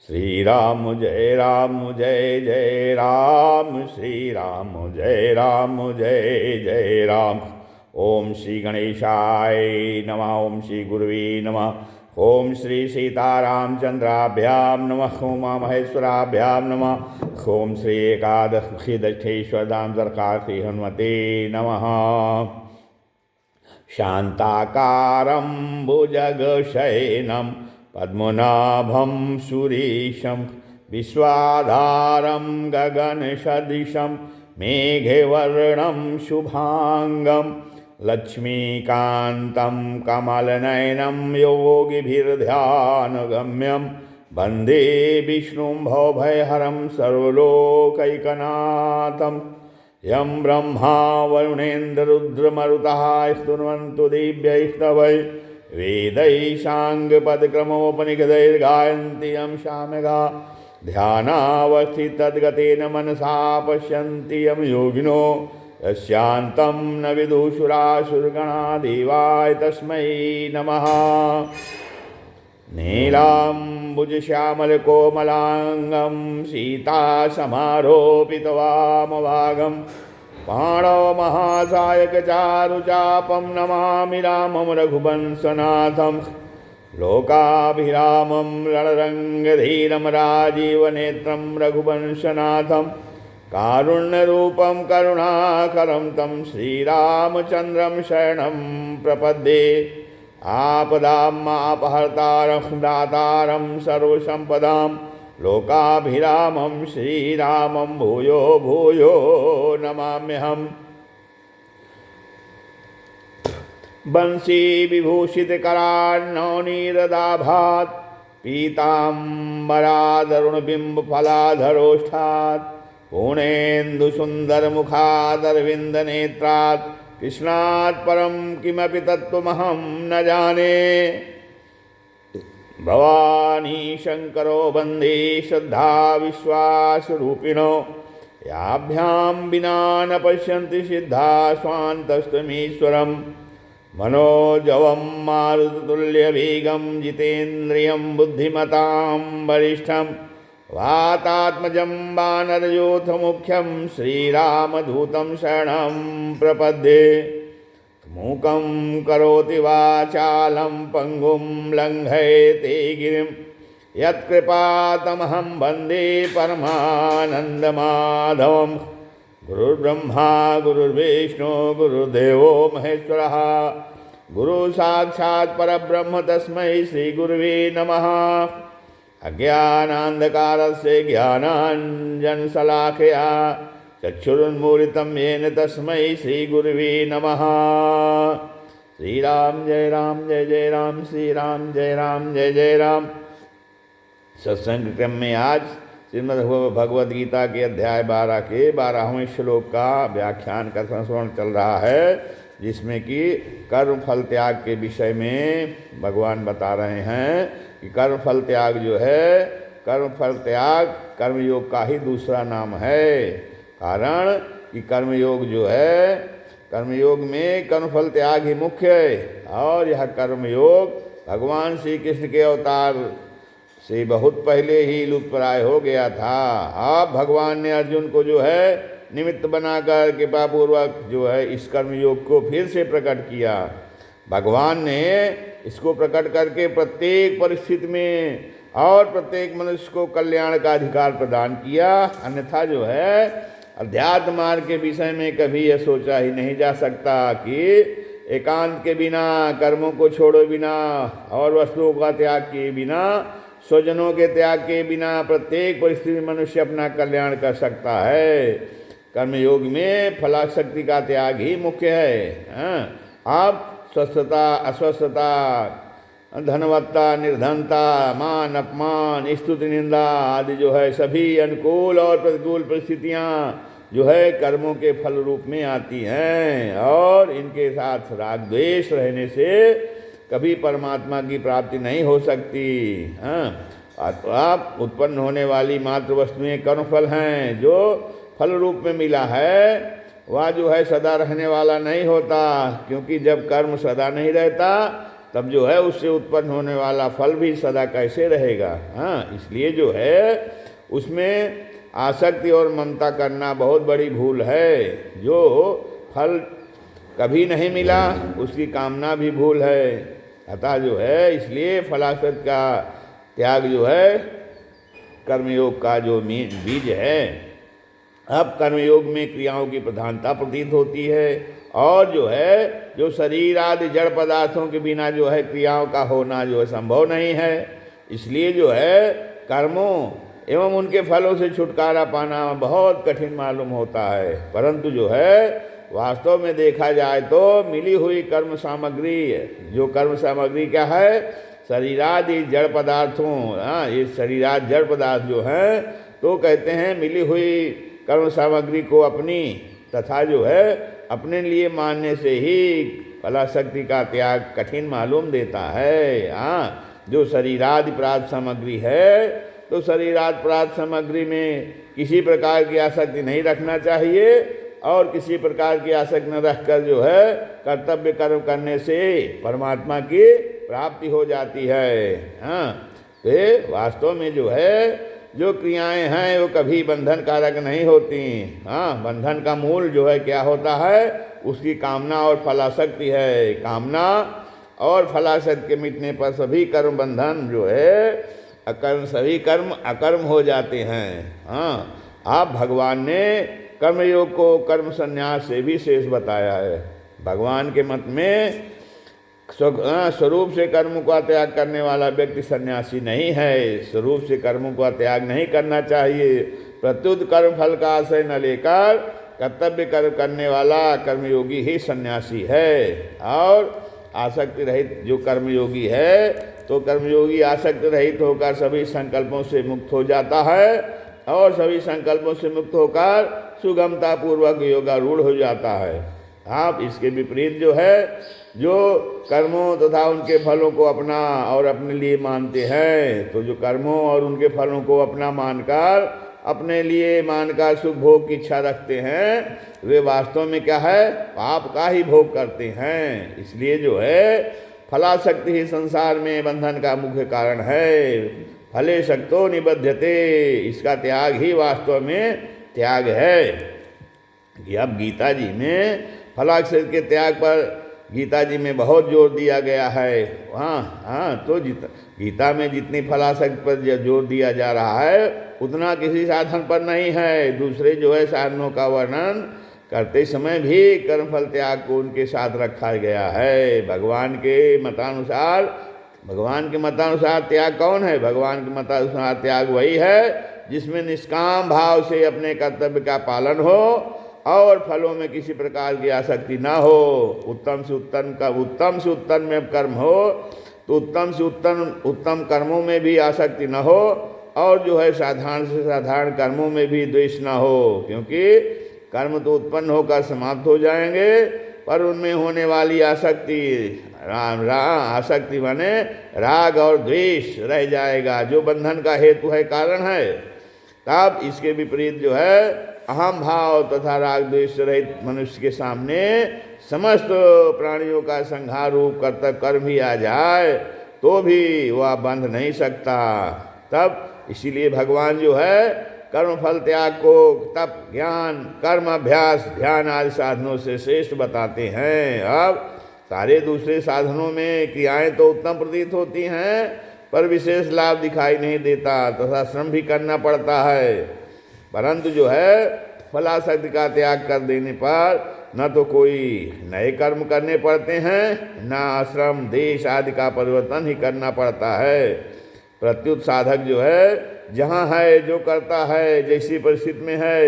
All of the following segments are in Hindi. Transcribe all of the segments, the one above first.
श्री राम जय जय राम, श्री राम जय जय राम। ओम श्री गणेशाय नमः, ओम श्री गुरुवे नमः, ओम श्री सीतारामचंद्राभ्याम नमः, ओम महेश्वराभ्याम नमः, ओम श्री एकादशी दक्षेश्वर दाम सरकार श्री हनुमते नमः। शांताकारं भुजगशयनं पद्मनाभं सुरेशं विश्वाधारं गगनसदृशं मेघवर्णं शुभांगं लक्ष्मीकान्तं कमलनयनं योगिभिर्ध्यानगम्यं वन्दे विष्णुं भवभयहरं सर्वलोकैकनाथं। यं ब्रह्मा वरुणेन्द्ररुद्रमरुतः स्तुवन्तु दिव्यैस्तवै वेदैः साङ्गपदक्रमोपनिषदैर्गायन्ति यं सामगा ध्यानावस्थितद्गतेन मनसा पश्यन्ति यं योगिनो यस्यान्तं न विदुषुरासुरगणा देवाय तस्मै नमः। नीलाम्बुजश्यामलकोमलाङ्गं सीतासमारोपितवामभागं पाणवमहासायकचारुचापं नमामि रामं रघुवंशनाथं। लोकाभिरामं रणरङ्गधीरं राजीवनेत्रं रघुवंशनाथं। कारुण्यरूपं करुणाकरं तं श्रीरामचन्द्रं शरणं प्रपद्ये। आपदामापहर्तारं दातारं सर्वसम्पदां लोकाभिरामं श्रीरामं भूयो भूयो नमाम्यहम्। बंशी विभूषितकरान्नवनीरदाभात् पीताम्बरादरुणबिम्बफलाधरोष्ठात् पूर्णेन्दुसुन्दरमुखादरविन्दनेत्रात् कृष्णात् परं किमपि तत्त्वमहं न जाने। भवानी शंकरो वन्दे श्रद्धा विश्वासरूपिणो याभ्यां विना न पश्यन्ति सिद्धा स्वान्तस्तमीश्वरम्। मनोजवं मारुततुल्यवेगं जितेन्द्रियं बुद्धिमतां वरिष्ठं वातात्मजं वानरयूथमुख्यं श्रीरामदूतं शरणं प्रपद्ये। मूकं करोति वाचालं पङ्गुं लङ्घयते गिरिं यत्कृपातमहं वन्दे परमानन्दमाधवम्। गुरुर्ब्रह्मा गुरुर्विष्णु गुरुर्देवो महेश्वरः गुरुसाक्षात् परब्रह्म तस्मै श्रीगुरुवे नमः। अज्ञानान्धकारस्य ज्ञानाञ्जनशलाकया चक्षुरुन्मीलितं येन तस्मै श्रीगुरुवे नमः। श्रीराम जय राम, श्री राम जय जय राम। सत्संग क्रम में आज श्रीमद् भगवद गीता के अध्याय 12 के 12वें श्लोक का व्याख्यान का संस्मरण चल रहा है, जिसमें कि कर्म फल त्याग के विषय में भगवान बता रहे हैं कि कर्म फल त्याग जो है, कर्म फल त्याग कर्मयोग का ही दूसरा नाम है। कारण कि कर्मयोग जो है, कर्मयोग में कर्मफल त्याग ही मुख्य है। और यह कर्मयोग भगवान श्री कृष्ण के अवतार से बहुत पहले ही लुप्तप्राय हो गया था। अब भगवान ने अर्जुन को जो है निमित्त बनाकर कृपापूर्वक जो है इस कर्मयोग को फिर से प्रकट किया। भगवान ने इसको प्रकट करके प्रत्येक परिस्थिति में और प्रत्येक मनुष्य को कल्याण का अधिकार प्रदान किया। अन्यथा जो है अध्यात्म मार्ग के विषय में कभी यह सोचा ही नहीं जा सकता कि एकांत के बिना, कर्मों को छोड़े बिना और वस्तुओं का त्याग किए बिना, स्वजनों के त्याग के बिना प्रत्येक परिस्थिति में मनुष्य अपना कल्याण कर सकता है। कर्मयोग में फलाशक्ति का त्याग ही मुख्य है। आप स्वस्थता, अस्वस्थता, धनवत्ता, निर्धनता, मान अपमान, स्तुति, निंदा आदि जो है सभी अनुकूल और प्रतिकूल परिस्थितियाँ जो है कर्मों के फल रूप में आती हैं। और इनके साथ राग द्वेष रहने से कभी परमात्मा की प्राप्ति नहीं हो सकती। आप उत्पन्न होने वाली मात्र वस्तुएं कर्मफल हैं। जो फल रूप में मिला है वह जो है सदा रहने वाला नहीं होता, क्योंकि जब कर्म सदा नहीं रहता तब जो है उससे उत्पन्न होने वाला फल भी सदा कैसे रहेगा। हाँ, इसलिए जो है उसमें आसक्ति और ममता करना बहुत बड़ी भूल है। जो फल कभी नहीं मिला उसकी कामना भी भूल है। अतः जो है इसलिए फलासक्ति का त्याग जो है कर्मयोग का जो बीज है। अब कर्मयोग में क्रियाओं की प्रधानता प्रतीत होती है और जो है जो शरीर आदि जड़ पदार्थों के बिना जो है क्रियाओं का होना जो है संभव नहीं है। इसलिए जो है कर्मों एवं उनके फलों से छुटकारा पाना बहुत कठिन मालूम होता है। परंतु जो है वास्तव में देखा जाए तो मिली हुई कर्म सामग्री, जो कर्म सामग्री क्या है, शरीरादि जड़ पदार्थों, ये शरीरादि जड़ पदार्थ जो हैं तो कहते हैं मिली हुई कर्म सामग्री को अपनी तथा जो है अपने लिए मानने से ही फलाशक्ति का त्याग कठिन मालूम देता है। जो शरीरादि पदार्थ सामग्री है तो शरीरादि पदार्थ सामग्री में किसी प्रकार की आसक्ति नहीं रखना चाहिए और किसी प्रकार की आसक्ति न रखकर जो है कर्तव्य कर्म करने से परमात्मा की प्राप्ति हो जाती है। तो वास्तव में जो है जो क्रियाएं हैं वो कभी बंधन कारक नहीं होती। बंधन का मूल जो है क्या होता है, उसकी कामना और फलाशक्ति है। कामना और फलाशक्ति के मिटने पर सभी कर्म बंधन जो है अकर्म, सभी कर्म अकर्म हो जाते हैं। आप भगवान ने कर्मयोग को कर्म संन्यास से भी शेष बताया है। भगवान के मत में स्वरूप से कर्म का त्याग करने वाला व्यक्ति सन्यासी नहीं है। स्वरूप से कर्मों का त्याग नहीं करना चाहिए। प्रत्युत कर्म फल का आशय न लेकर कर्तव्य कर्म करने वाला कर्मयोगी ही सन्यासी है। और आसक्ति रहित जो कर्मयोगी है तो कर्मयोगी आसक्ति रहित होकर सभी संकल्पों से मुक्त हो जाता है और सभी संकल्पों से मुक्त होकर सुगमता पूर्वक योगारूढ़ हो जाता है। आप इसके विपरीत जो है जो कर्मों तथा उनके फलों को अपना और अपने लिए मानते हैं, तो जो कर्मों और उनके फलों को अपना मानकर अपने लिए मानकर सुख भोग की इच्छा रखते हैं, वे वास्तव में क्या है, पाप का ही भोग करते हैं। इसलिए जो है फलाशक्ति ही संसार में बंधन का मुख्य कारण है। फले शक्तो निबध्यते, इसका त्याग ही वास्तव में त्याग है। अब गीता जी में फलाशक्ति के त्याग पर गीता जी में बहुत जोर दिया गया है। तो गीता में जितनी फलाशक्ति पर जोर दिया जा रहा है उतना किसी साधन पर नहीं है। दूसरे जो है साधनों का वर्णन करते समय भी कर्मफल त्याग को उनके साथ रखा गया है। भगवान के मतानुसार त्याग कौन है? भगवान के मतानुसार त्याग वही है जिसमें निष्काम भाव से अपने कर्तव्य का पालन हो और फलों में किसी प्रकार की आसक्ति ना हो। उत्तम से उत्तम में कर्म हो तो उत्तम से उत्तम कर्मों में भी आसक्ति न हो और जो है साधारण से साधारण कर्मों में भी द्वेष ना हो, क्योंकि कर्म तो उत्पन्न होकर समाप्त हो जाएंगे पर उनमें होने वाली आसक्ति माने राग और द्वेष रह जाएगा, जो बंधन का हेतु है, कारण है। तब इसके विपरीत जो है अहम भाव तथा राग द्वेष रहित मनुष्य के सामने समस्त प्राणियों का संहार रूप कर्तव्य कर्म भी आ जाए तो भी वह बंध नहीं सकता। तब इसीलिए भगवान जो है कर्म फल त्याग को तप ज्ञान कर्म अभ्यास ध्यान आदि साधनों से श्रेष्ठ बताते हैं। अब सारे दूसरे साधनों में क्रियाएं तो उत्तम प्रतीत होती हैं पर विशेष लाभ दिखाई नहीं देता तथा श्रम भी करना पड़ता है। परंतु जो है फलाशक्ति का त्याग कर देने पर न तो कोई नए कर्म करने पड़ते हैं, न आश्रम देश आदि का परिवर्तन ही करना पड़ता है। प्रत्युत साधक जो है जहाँ है जो करता है जैसी परिस्थिति में है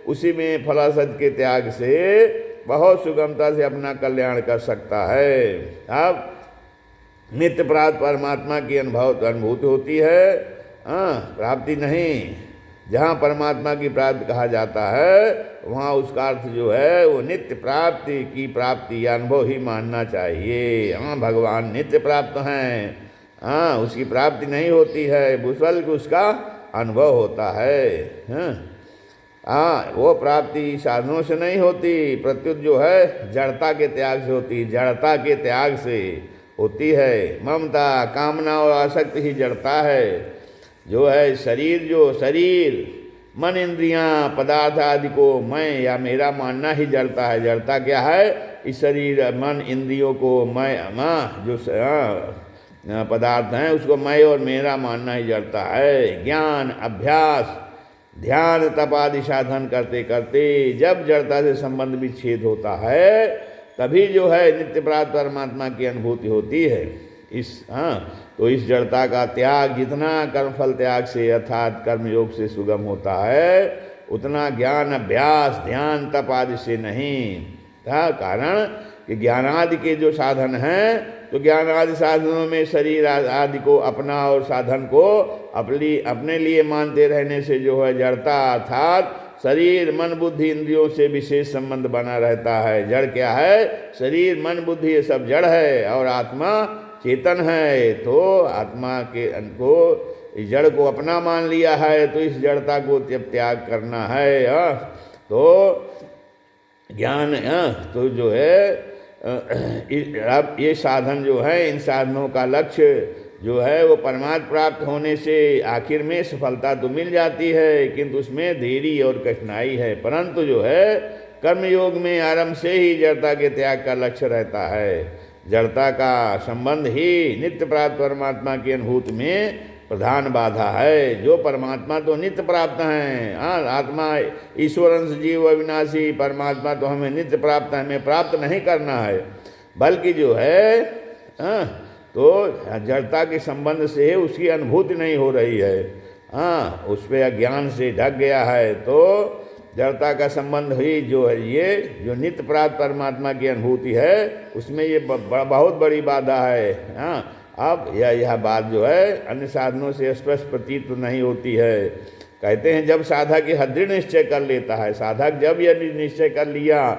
उसी में फलाशक्ति के त्याग से बहुत सुगमता से अपना कल्याण कर सकता है। अब नित्य प्राप्त परमात्मा की अनुभूति होती है, प्राप्ति नहीं। जहाँ परमात्मा की प्राप्ति कहा जाता है वहाँ उसका अर्थ जो है वो नित्य प्राप्ति की प्राप्ति या अनुभव ही मानना चाहिए। भगवान नित्य प्राप्त हैं, उसकी प्राप्ति नहीं होती है, बल्कि उसका अनुभव होता है। वो प्राप्ति साधनों से नहीं होती, प्रत्युत जो है जड़ता के त्याग से होती। जड़ता के त्याग से होती है। ममता, कामना और आसक्ति ही जड़ता है। जो है शरीर, जो शरीर, मन, इंद्रियां, पदार्थ आदि को मैं या मेरा मानना ही जड़ता है। जड़ता क्या है? इस शरीर, मन, इंद्रियों को मैं जो पदार्थ हैं उसको मैं और मेरा मानना ही जड़ता है। ज्ञान, अभ्यास, ध्यान, तप आदि साधन करते करते जब जड़ता से संबंध विच्छेद होता है तभी जो है नित्य प्राप्त परमात्मा की अनुभूति होती है। तो इस जड़ता का त्याग जितना कर्मफल त्याग से अर्थात कर्मयोग से सुगम होता है उतना ज्ञान, अभ्यास, ध्यान, तप आदि से नहीं था। कारण कि ज्ञानादि के जो साधन हैं तो ज्ञानादि साधनों में शरीर आदि को अपना और साधन को अपने लिए मानते रहने से जो है जड़ता अर्थात शरीर, मन, बुद्धि, इंद्रियों से विशेष संबंध बना रहता है। जड़ क्या है? शरीर, मन, बुद्धि ये सब जड़ है और आत्मा चेतन है। तो आत्मा के को इस जड़ को अपना मान लिया है तो इस जड़ता को त्याग करना है। तो ज्ञान तो जो है अब ये साधन जो है इन साधनों का लक्ष्य जो है वो परमात्मा प्राप्त होने से आखिर में सफलता तो मिल जाती है किंतु उसमें देरी और कठिनाई है। परंतु जो है कर्मयोग में आरंभ से ही जड़ता के त्याग का लक्ष्य रहता है। जड़ता का संबंध ही नित्य प्राप्त परमात्मा की अनुभूति में प्रधान बाधा है। जो परमात्मा तो नित्य प्राप्त हैं, आत्मा ईश्वरंश जीव अविनाशी, परमात्मा तो हमें नित्य प्राप्त है, हमें प्राप्त नहीं करना है बल्कि जो है तो जड़ता के संबंध से उसकी अनुभूति नहीं हो रही है। उस पर अज्ञान से ढक गया है। तो जड़ता का संबंध ही जो है ये जो नित्य प्राप्त परमात्मा की अनुभूति है उसमें ये बहुत बड़ी बाधा है। अब यह बात जो है अन्य साधनों से स्पष्ट प्रतीत तो नहीं होती है। कहते हैं जब साधक यह दृढ़ निश्चय कर लेता है, साधक जब यह निश्चय कर लिया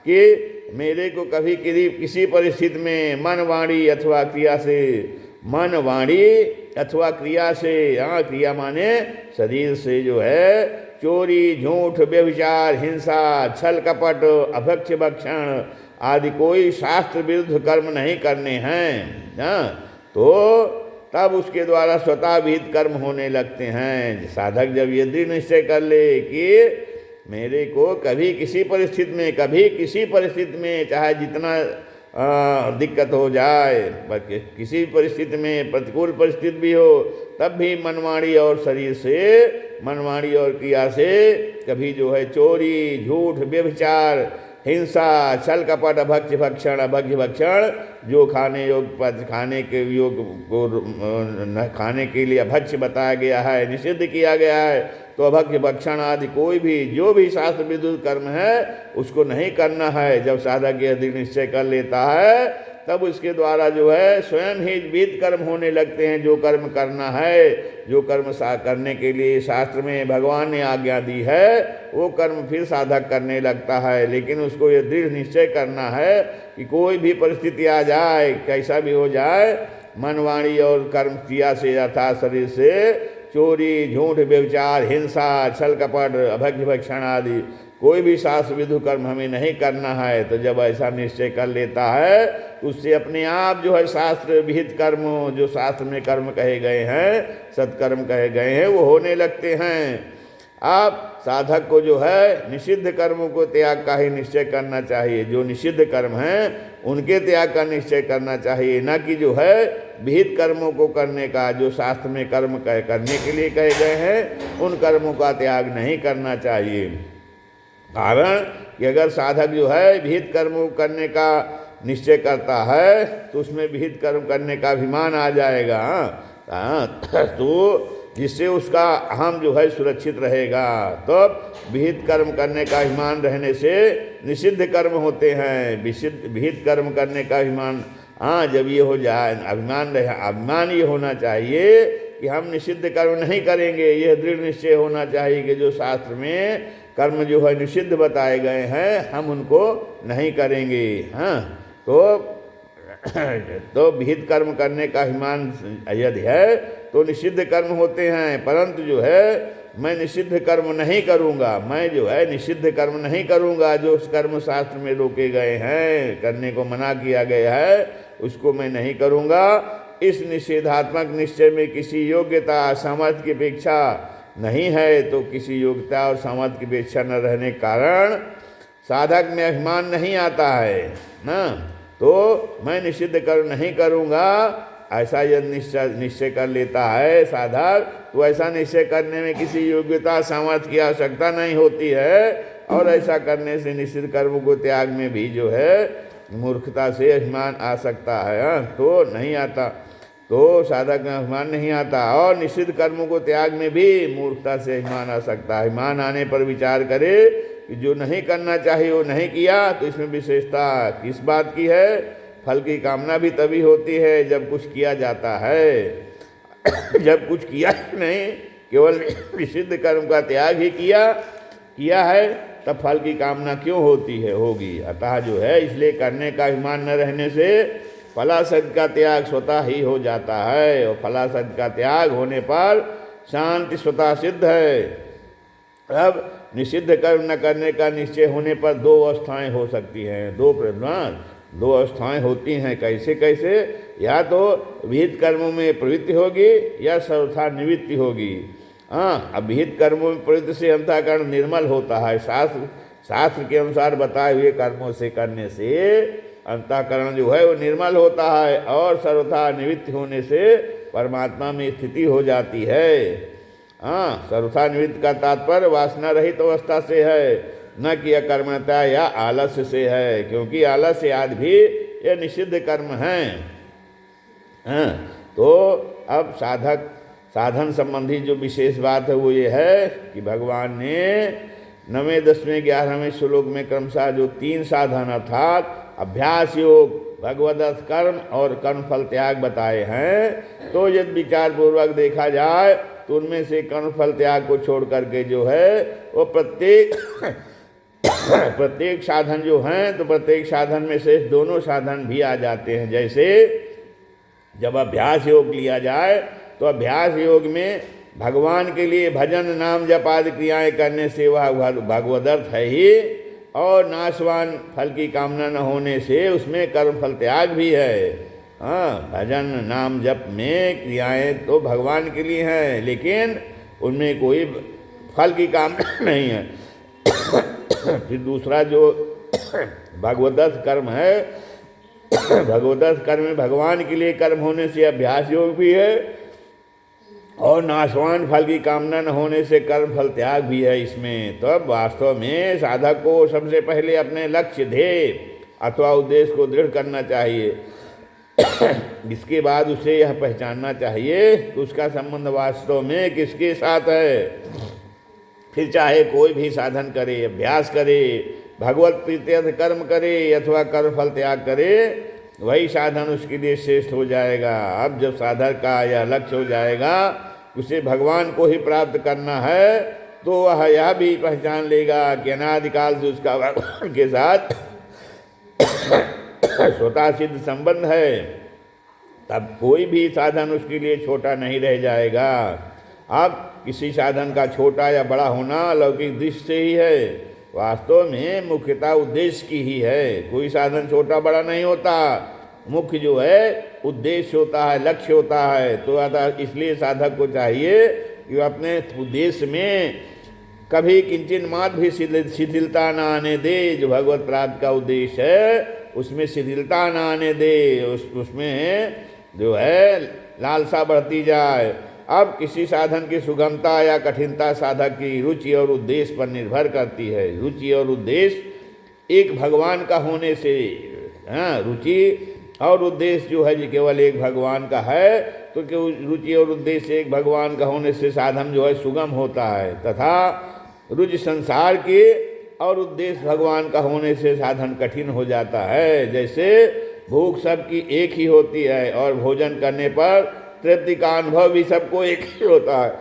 कि मेरे को कभी किसी परिस्थिति में मन, वाणी अथवा क्रिया से, मन, वाणी अथवा क्रिया से, क्रिया माने शरीर से जो है चोरी, झूठ, व्यभिचार, हिंसा, छल कपट, अभक्ष भक्षण आदि कोई शास्त्र विरुद्ध कर्म नहीं करने हैं। तो तब उसके द्वारा स्वतः विहित कर्म होने लगते हैं। साधक जब ये दृढ़ निश्चय कर ले कि मेरे को कभी किसी परिस्थिति में चाहे जितना दिक्कत हो जाए, किसी परिस्थिति में प्रतिकूल परिस्थिति भी हो तब भी मनवाणी और शरीर से, मनवाणी और क्रिया से कभी जो है चोरी, झूठ, व्यभिचार, हिंसा, छल कपट, अभक्ष भक्षण जो खाने के लिए अभक्ष बताया गया है, निषिद्ध किया गया है। तो अभक्ष भक्षण आदि कोई भी जो भी शास्त्र विरुद्ध कर्म है उसको नहीं करना है। जब साधक यह दृढ़ निश्चय कर लेता है तब उसके द्वारा जो है स्वयं ही विहित कर्म होने लगते हैं। जो कर्म करना है, जो कर्म करने के लिए शास्त्र में भगवान ने आज्ञा दी है वो कर्म फिर साधक करने लगता है। लेकिन उसको ये दृढ़ निश्चय करना है कि कोई भी परिस्थिति आ जाए, कैसा भी हो जाए, मन, वाणी और कर्म क्रिया से अर्थात शरीर से चोरी, झूठ, व्यभिचार, हिंसा, छल कपट, अभक्ष भक्षण आदि कोई भी शास्त्र विधु कर्म हमें नहीं करना है। तो जब ऐसा निश्चय कर लेता है तो उससे अपने आप जो है शास्त्र विहित कर्म, जो शास्त्र में कर्म कहे गए हैं, सत्कर्म कहे गए हैं, वो होने लगते हैं। अब साधक को जो है निषिद्ध कर्मों को त्याग का ही निश्चय करना चाहिए। जो निषिद्ध कर्म हैं उनके त्याग का निश्चय करना चाहिए, न कि जो है विहित कर्मों को करने का। जो शास्त्र में कर्म करने के लिए कहे गए हैं उन कर्मों का त्याग नहीं करना चाहिए। कारण कि अगर साधक जो है विहित कर्म करने का निश्चय करता है तो उसमें विहित कर्म करने का अभिमान आ जाएगा। तो जिससे उसका अहम जो है सुरक्षित रहेगा। तो विहित कर्म करने का अभिमान रहने से निषिद्ध कर्म होते हैं। विहित कर्म करने का अभिमान जब ये हो जाए, अभिमान ये होना चाहिए कि हम निषिद्ध कर्म नहीं करेंगे। यह दृढ़ निश्चय होना चाहिए कि जो शास्त्र में कर्म जो है निषिद्ध बताए गए हैं हम उनको नहीं करेंगे। तो विहित कर्म करने का अभिमान यदि है तो निषिद्ध कर्म होते हैं। परंतु जो है मैं निषिद्ध कर्म नहीं करूँगा, मैं जो है निषिद्ध कर्म नहीं करूँगा। जो उस कर्म शास्त्र में रोके गए हैं, करने को मना किया गया है उसको मैं नहीं करूँगा। इस निषेधात्मक निश्चय में किसी योग्यता सामर्थ्य की अपेक्षा नहीं है, तो किसी योग्यता और सामर्थ्य की अपेक्षा न रहने के कारण साधक में अभिमान नहीं आता है ना। तो मैं निषिद्ध कर्म नहीं करूँगा, ऐसा यदि निश्चय कर लेता है साधक, तो ऐसा निश्चय करने में किसी योग्यता सामर्थ्य की आवश्यकता नहीं होती है। और ऐसा करने से निषिद्ध कर्म को त्याग में भी जो है मूर्खता से अभिमान आ सकता है, तो नहीं आता। तो साधक में अभिमान नहीं आता, और निषिद्ध कर्मों को त्याग में भी मूर्खता से अभिमान आ सकता है। अभिमान आने पर विचार करे कि जो नहीं करना चाहिए वो नहीं किया, तो इसमें विशेषता किस बात की है? फल की कामना भी तभी होती है जब कुछ किया जाता है। जब कुछ किया नहीं, केवल निषिद्ध कर्म का त्याग ही किया है, तब फल की कामना क्यों होगी। अतः जो है, इसलिए करने का अभिमान न रहने से फलासक्ति का त्याग स्वतः ही हो जाता है, और फलासक्ति का त्याग होने पर शांति स्वतः सिद्ध है। अब निषिद्ध कर्म न करने का निश्चय होने पर दो अवस्थाएं हो सकती हैं, दो अवस्थाएं होती हैं। कैसे? या तो विहित कर्मों में प्रवृत्ति होगी या सर्वथा निवृत्ति होगी। अब विहित कर्मों में प्रवृत्ति से अंतःकरण निर्मल होता है। शास्त्र के अनुसार बताए हुए कर्मों से करने से अंतःकरण जो है वो निर्मल होता है, और सर्वथा निवृत्ति होने से परमात्मा में स्थिति हो जाती है। सर्वथा निवृत्ति का तात्पर्य वासना रहित अवस्था से है, न कि अकर्मण्यता या आलस्य से है, क्योंकि आलस्य आदि भी ये निषिद्ध कर्म हैं। तो अब साधन संबंधी जो विशेष बात है वो ये है कि भगवान ने 9वें, 10वें, 11वें श्लोक में क्रमशः जो 3 साधन अर्थात अभ्यास योग, भगवदर्थ कर्म और कर्मफल त्याग बताए हैं। तो यदि विचार पूर्वक देखा जाए तो उनमें से कर्मफल त्याग को छोड़ करके जो है वो प्रत्येक साधन जो हैं, तो प्रत्येक साधन में से दोनों साधन भी आ जाते हैं। जैसे जब अभ्यास योग लिया जाए तो अभ्यास योग में भगवान के लिए भजन नाम जप आदि क्रियाएँ करने से वह भगवदर्थ है ही, और नाशवान फल की कामना न होने से उसमें कर्मफल त्याग भी है। भजन नाम जप में क्रियाएँ तो भगवान के लिए हैं, लेकिन उनमें कोई फल की कामना नहीं है। फिर दूसरा जो भगवदर्थ कर्म है, भगवदर्थ कर्म में भगवान के लिए कर्म होने से अभ्यास योग भी है, और नाशवान फल की कामना न होने से कर्म फल त्याग भी है इसमें। तो अब वास्तव में साधक को सबसे पहले अपने लक्ष्य, ध्येय अथवा उद्देश्य को दृढ़ करना चाहिए। इसके बाद उसे यह पहचानना चाहिए कि उसका संबंध वास्तव में किसके साथ है। फिर चाहे कोई भी साधन करे, अभ्यास करे, भगवत प्रीत्यर्थ कर्म करे अथवा कर्म फल त्याग करे, वही साधन उसके लिए श्रेष्ठ हो जाएगा। अब जब साधक का यह लक्ष्य हो जाएगा उसे भगवान को ही प्राप्त करना है, तो वह यह भी पहचान लेगा कि अनादिकाल से उसका भगवान के साथ स्वतः सिद्ध संबंध है, तब कोई भी साधन उसके लिए छोटा नहीं रह जाएगा। अब किसी साधन का छोटा या बड़ा होना लौकिक दृष्टि से ही है, वास्तव में मुख्यता उद्देश्य की ही है। कोई साधन छोटा बड़ा नहीं होता, मुख्य जो है उद्देश्य होता है, लक्ष्य होता है। तो इसलिए साधक को चाहिए कि अपने उद्देश्य में कभी किंचन मात्र भी शिथिलता न आने दे। जो भगवत प्राप्ति का उद्देश्य है उसमें शिथिलता न आने दे, उसमें जो है लालसा बढ़ती जाए। अब किसी साधन की सुगमता या कठिनता साधक की रुचि और उद्देश्य पर निर्भर करती है। रुचि और उद्देश्य एक भगवान का होने से, रुचि और उद्देश्य जो है केवल एक भगवान का है, तो रुचि और उद्देश्य एक भगवान का होने से साधन जो है सुगम होता है, तथा रुचि संसार के और उद्देश्य भगवान का होने से साधन कठिन हो जाता है। जैसे भूख सबकी एक ही होती है और भोजन करने पर तृप्ति का अनुभव भी सबको एक ही होता है,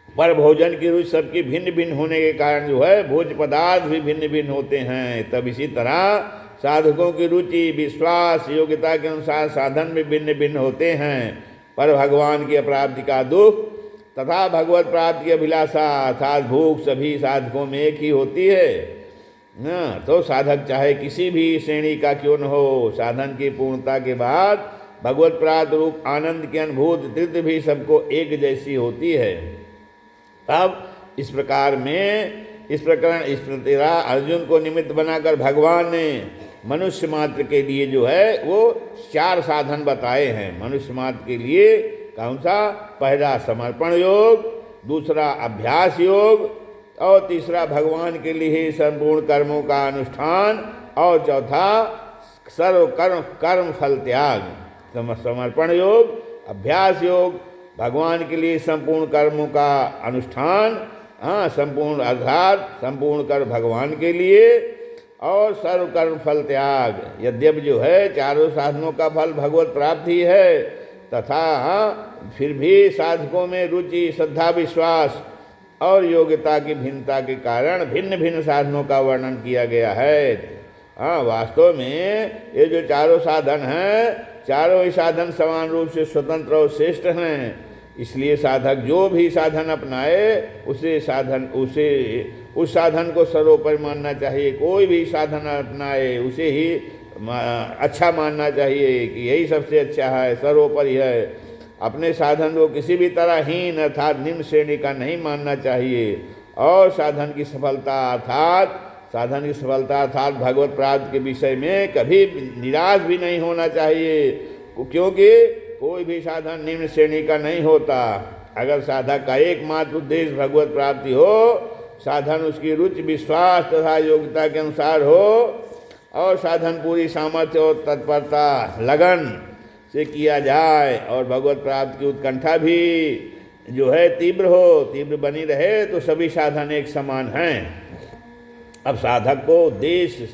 पर भोजन की रुचि सबकी भिन्न भिन्न होने के कारण जो है भोज्य पदार्थ भी भिन्न भिन्न होते हैं। तब इसी तरह साधकों की रुचि, विश्वास, योग्यता के अनुसार साधन भी भिन्न भिन्न होते हैं, पर भगवान की अप्राप्ति का दुख तथा भगवत प्राप्ति की अभिलाषा अर्थात भूख सभी साधकों में एक ही होती है। हाँ, तो साधक चाहे किसी भी श्रेणी का क्यों न हो, साधन की पूर्णता के बाद भगवत प्राप्त रूप आनंद की अनुभूति तृप्ति भी सबको एक जैसी होती है। अब इस प्रकार अर्जुन को निमित्त बनाकर भगवान ने मनुष्य मात्र के लिए जो है वो 4 साधन बताए हैं। मनुष्य मात्र के लिए कौन सा? पहला समर्पण योग, दूसरा अभ्यास योग, और तीसरा भगवान के लिए संपूर्ण कर्मों का अनुष्ठान, और चौथा सर्व कर्म फल त्याग। समर्पण योग, अभ्यास योग, भगवान के लिए संपूर्ण कर्मों का अनुष्ठान, संपूर्ण अर्थात संपूर्ण कर्म भगवान के लिए, और सर्व कर्म फल त्याग। यद्यपि जो है चारों साधनों का फल भगवत प्राप्ति है, तथा फिर भी साधकों में रुचि, श्रद्धा, विश्वास और योग्यता की भिन्नता के कारण भिन्न भिन्न साधनों का वर्णन किया गया है। वास्तव में ये जो चारों साधन हैं, चारों ही साधन समान रूप से स्वतंत्र और श्रेष्ठ हैं। इसलिए साधक जो भी साधन अपनाए उस साधन को सर्वोपरि मानना चाहिए। कोई भी साधन अपनाए उसे ही अच्छा मानना चाहिए कि यही सबसे अच्छा है, सर्वोपरि है। अपने साधन को किसी भी तरह हीन अर्थात निम्न श्रेणी का नहीं मानना चाहिए। और साधन की सफलता अर्थात भगवत प्राप्ति के विषय में कभी निराश भी नहीं होना चाहिए, क्योंकि कोई भी साधन निम्न श्रेणी का नहीं होता। अगर साधक का एकमात्र उद्देश्य भगवत प्राप्ति हो, साधन उसकी रुचि, विश्वास तथा योग्यता के अनुसार हो, और साधन पूरी सामर्थ्य और तत्परता, लगन से किया जाए, और भगवत प्राप्ति की उत्कंठा भी जो है तीव्र बनी रहे, तो सभी साधन एक समान हैं। अब साधक को उद्देश्य,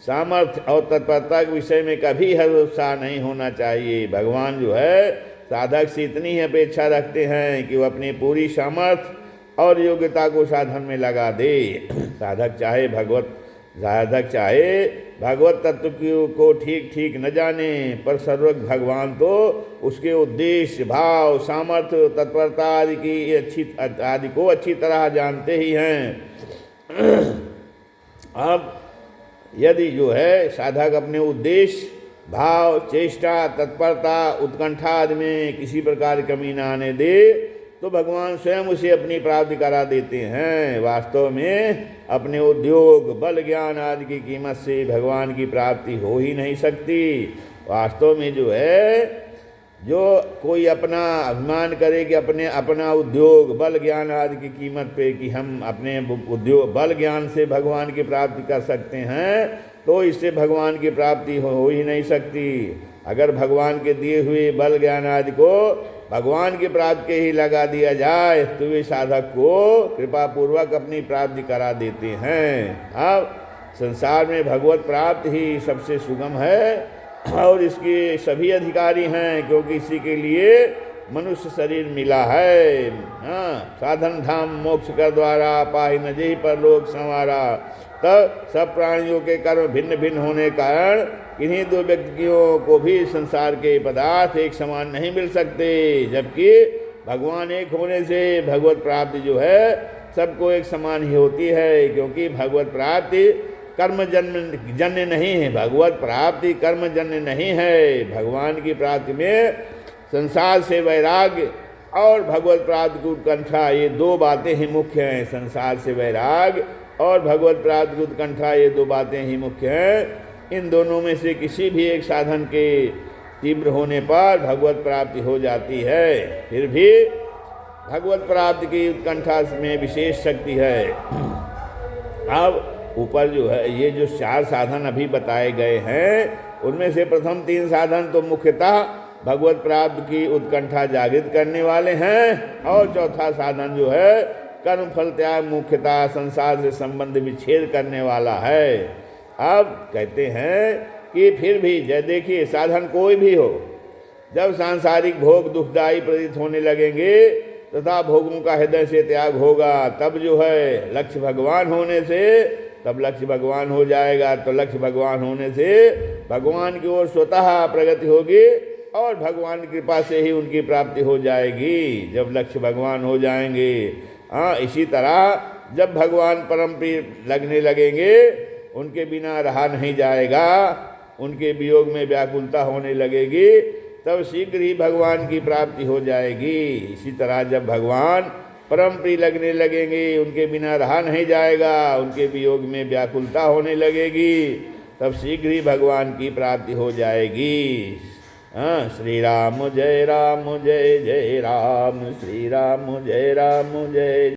सामर्थ्य और तत्परता के विषय में कभी हतोत्साह नहीं होना चाहिए। भगवान जो है साधक से इतनी ही अपेक्षा रखते हैं कि वो अपनी पूरी सामर्थ्य और योग्यता को साधन में लगा दे। साधक चाहे भगवत तत्व को ठीक न जाने, पर सर्वज्ञ भगवान तो उसके उद्देश्य, भाव, सामर्थ्य, तत्परता आदि को अच्छी तरह जानते ही हैं। अब यदि जो है साधक अपने उद्देश्य, भाव, चेष्टा, तत्परता, उत्कंठा आदि में किसी प्रकार की कमी न आने दे, तो भगवान स्वयं उसे अपनी प्राप्ति करा देते हैं। वास्तव में अपने उद्योग, बल, ज्ञान आदि की कीमत से भगवान की प्राप्ति हो ही नहीं सकती। वास्तव में जो है, जो कोई अपना अभिमान करे कि अपना उद्योग, बल, ज्ञान आदि की कीमत पे कि हम अपने उद्योग, बल, ज्ञान से भगवान की प्राप्ति कर सकते हैं, तो इससे भगवान की प्राप्ति हो ही नहीं सकती। अगर भगवान के दिए हुए बल, ज्ञान आदि को भगवान की प्राप्ति के ही लगा दिया जाए, तो वे साधक को कृपा पूर्वक अपनी प्राप्ति करा देते हैं। अब संसार में भगवत प्राप्ति ही सबसे सुगम है, और इसके सभी अधिकारी हैं, क्योंकि इसी के लिए मनुष्य शरीर मिला है। साधन धाम मोक्ष कर द्वारा, पाहि न जेहि परलोक संवारा। तब सब प्राणियों के कर्म भिन्न भिन्न होने के कारण किन्हीं दो व्यक्तियों को भी संसार के पदार्थ एक समान नहीं मिल सकते, जबकि भगवान एक होने से भगवत प्राप्ति जो है सबको एक समान ही होती है। क्योंकि भगवत प्राप्ति कर्म जन्य नहीं है, भगवत प्राप्ति कर्म जन्य नहीं है। भगवान की प्राप्ति में संसार से वैराग्य और भगवत प्राप्ति की उत्कंठा, ये 2 बातें ही मुख्य हैं। संसार से वैराग्य और भगवत प्राप्ति की उत्कंठा, ये 2 बातें ही मुख्य हैं। इन दोनों में से किसी भी एक साधन के तीव्र होने पर भगवत प्राप्ति हो जाती है। फिर भी भगवत प्राप्ति की उत्कंठा में विशेष शक्ति है। अब ऊपर जो है ये जो 4 साधन अभी बताए गए हैं, उनमें से प्रथम 3 साधन तो मुख्यतः भगवत प्राप्ति की उत्कंठा जागृत करने वाले हैं, और चौथा साधन जो है कर्म फल त्याग मुख्यतः संसार से संबंध विच्छेद करने वाला है। अब कहते हैं कि फिर भी देखिए, साधन कोई भी हो, जब सांसारिक भोग दुखदायी प्रतीत होने लगेंगे तथा भोगों का हृदय से त्याग होगा, तब जो है लक्ष्य भगवान होने से, तब लक्ष्य भगवान हो जाएगा। तो लक्ष्य भगवान होने से भगवान की ओर स्वतः प्रगति होगी, और भगवान की कृपा से ही उनकी प्राप्ति हो जाएगी, जब लक्ष्य भगवान हो जाएंगे। इसी तरह जब भगवान परम प्रिय लगने लगेंगे, उनके बिना रहा नहीं जाएगा, उनके वियोग में व्याकुलता होने लगेगी, तब शीघ्र ही भगवान की प्राप्ति हो जाएगी। इसी तरह जब भगवान परम प्रिय लगने लगेंगे, उनके बिना रहा नहीं जाएगा, उनके वियोग में व्याकुलता होने लगेगी, तब शीघ्र ही भगवान की प्राप्ति हो जाएगी। हाँ, श्री राम जय जय राम, श्री राम जय जय